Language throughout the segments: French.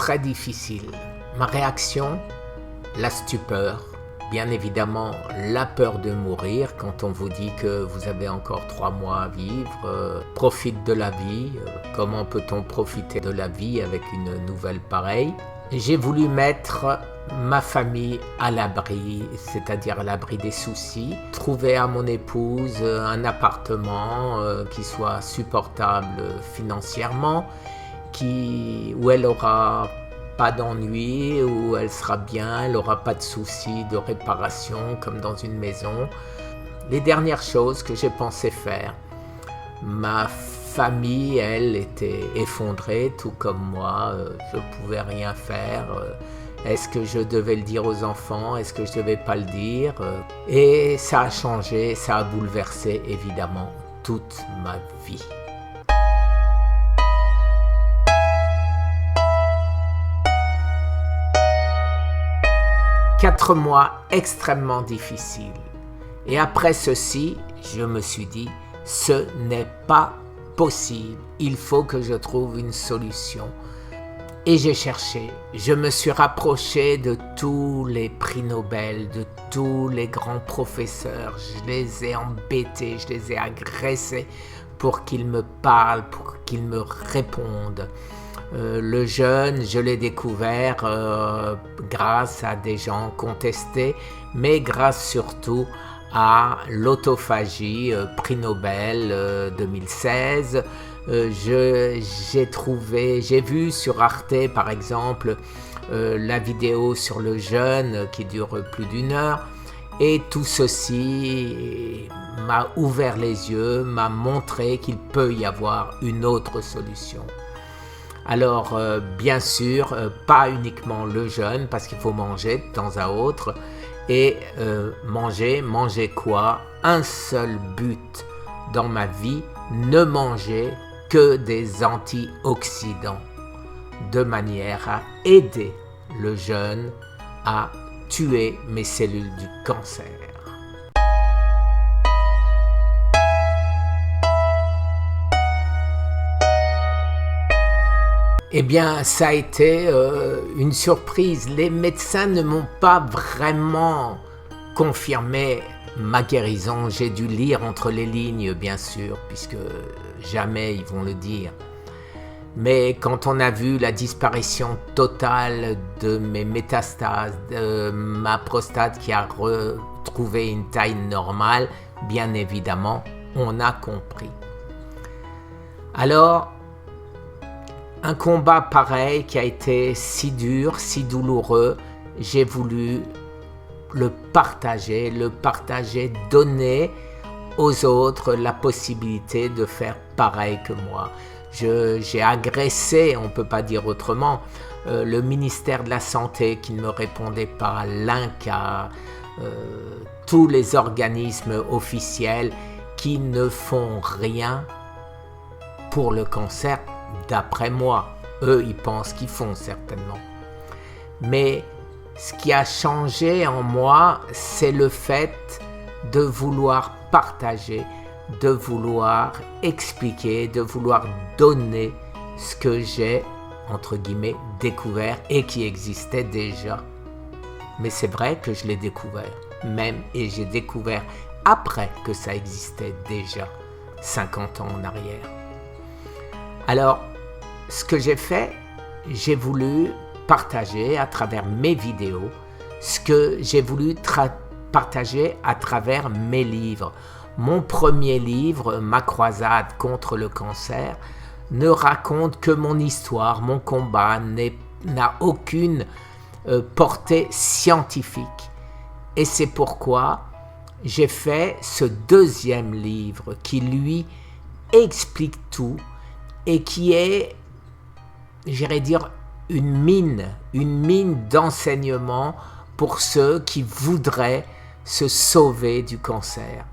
très difficile. Ma réaction, la stupeur. Bien évidemment, la peur de mourir quand on vous dit que vous avez encore 3 mois à vivre. Profite de la vie. Comment peut-on profiter de la vie avec une nouvelle pareille? J'ai voulu mettre ma famille à l'abri, c'est-à-dire à l'abri des soucis. Trouver à mon épouse un appartement qui soit supportable financièrement, où elle aura pas d'ennui, où elle sera bien, elle n'aura pas de soucis de réparation comme dans une maison. Les dernières choses que j'ai pensé faire. Ma famille, elle, était effondrée, tout comme moi. Je ne pouvais rien faire. Est-ce que je devais le dire aux enfants? Est-ce que je ne devais pas le dire? Et ça a changé, ça a bouleversé évidemment toute ma vie. Quatre mois extrêmement difficiles. Et après ceci, je me suis dit, ce n'est pas possible. Il faut que je trouve une solution. Et j'ai cherché. Je me suis rapproché de tous les prix Nobel, de tous les grands professeurs. Je les ai embêtés, je les ai agressés pour qu'ils me parlent, pour qu'ils me répondent. Le jeûne, je l'ai découvert grâce à des gens contestés, mais grâce surtout à l'autophagie, prix Nobel 2016. J'ai vu sur Arte par exemple la vidéo sur le jeûne qui dure plus d'1 heure, et tout ceci m'a ouvert les yeux, m'a montré qu'il peut y avoir une autre solution. Alors bien sûr, pas uniquement le jeûne, parce qu'il faut manger de temps à autre. Et manger quoi? Un seul but dans ma vie, ne manger que des antioxydants, de manière à aider le jeûne à tuer mes cellules du cancer. Eh bien, ça a été une surprise. Les médecins ne m'ont pas vraiment confirmé ma guérison. J'ai dû lire entre les lignes, bien sûr, puisque jamais ils vont le dire. Mais quand on a vu la disparition totale de mes métastases, de ma prostate qui a retrouvé une taille normale, bien évidemment, on a compris. Alors, un combat pareil qui a été si dur, si douloureux, j'ai voulu le partager, donner aux autres la possibilité de faire pareil que moi. J'ai agressé, on ne peut pas dire autrement, le ministère de la Santé qui ne me répondait pas, l'INCa, tous les organismes officiels qui ne font rien pour le cancer. D'après moi, eux, ils pensent qu'ils font certainement. Mais ce qui a changé en moi, c'est le fait de vouloir partager, de vouloir expliquer, de vouloir donner ce que j'ai, entre guillemets, découvert et qui existait déjà. Mais c'est vrai que je l'ai découvert, et j'ai découvert après que ça existait déjà, 50 ans en arrière. Alors, ce que j'ai fait, j'ai voulu partager à travers mes vidéos, ce que j'ai voulu partager à travers mes livres. Mon premier livre, Ma croisade contre le cancer, ne raconte que mon histoire, mon combat, n'a aucune portée scientifique. Et c'est pourquoi j'ai fait ce deuxième livre qui, lui, explique tout, et qui est, j'irais dire, une mine d'enseignement pour ceux qui voudraient se sauver du cancer.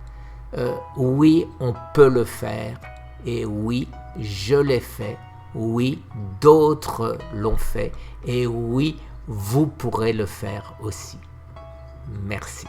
Oui, on peut le faire, et oui, je l'ai fait, oui, d'autres l'ont fait, et oui, vous pourrez le faire aussi. Merci.